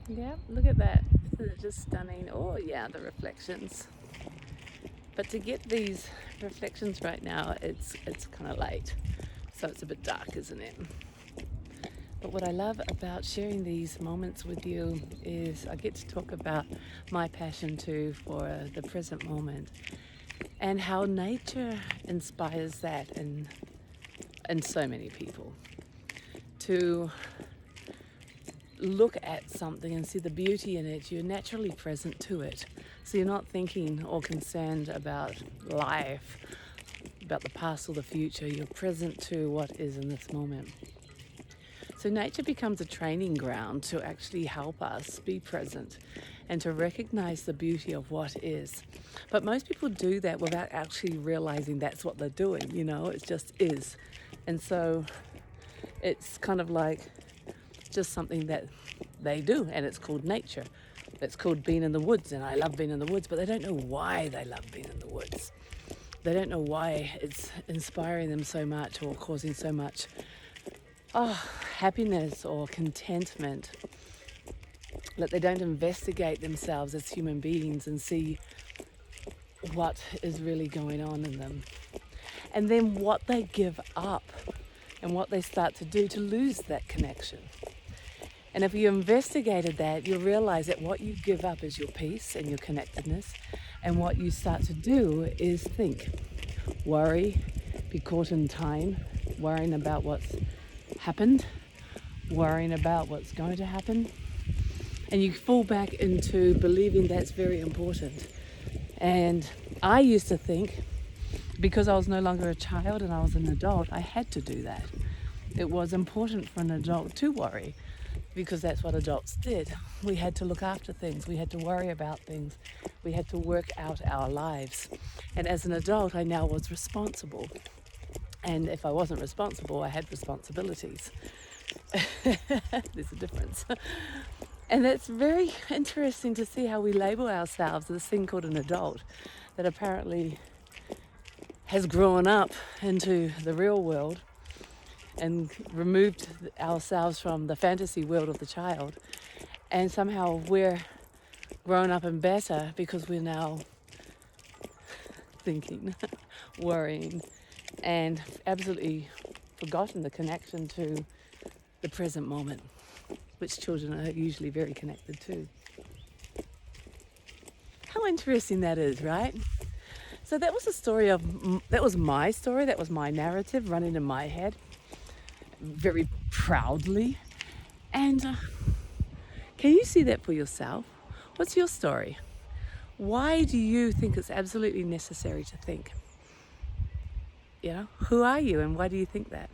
Yeah, look at that. Isn't it just stunning? Oh, yeah, the reflections. But to get these reflections right now, it's kind of late. So it's a bit dark, isn't it? But what I love about sharing these moments with you is I get to talk about my passion too for the present moment and how nature inspires that in so many people to look at something and see the beauty in it. You're naturally present to it. So you're not thinking or concerned about life, about the past or the future. You're present to what is in this moment. So nature becomes a training ground to actually help us be present and to recognize the beauty of what is. But most people do that without actually realizing that's what they're doing, it just is. And so it's kind of like just something that they do, and it's called nature. It's called being in the woods, and I love being in the woods, but they don't know why they love being in the woods. They don't know why it's inspiring them so much or causing so much happiness or contentment, that they don't investigate themselves as human beings and see what is really going on in them. And then what they give up and what they start to do to lose that connection. And if you investigated that, you'll realize that what you give up is your peace and your connectedness. And what you start to do is think, worry, be caught in time, worrying about what's happened, worrying about what's going to happen. And you fall back into believing that's very important. And I used to think, because I was no longer a child and I was an adult, I had to do that. It was important for an adult to worry, because that's what adults did. We had to look after things. We had to worry about things. We had to work out our lives. And as an adult, I now was responsible. And if I wasn't responsible, I had responsibilities. There's a difference. And that's very interesting to see how we label ourselves, this thing called an adult, that apparently has grown up into the real world and removed ourselves from the fantasy world of the child. And somehow we're grown up and better because we're now thinking, worrying, and absolutely forgotten the connection to the present moment, which children are usually very connected to. How interesting that is, right? So that was that was my story, that was my narrative running in my head very proudly. And can you see that for yourself? What's your story? Why do you think it's absolutely necessary to think? Who are you and why do you think that?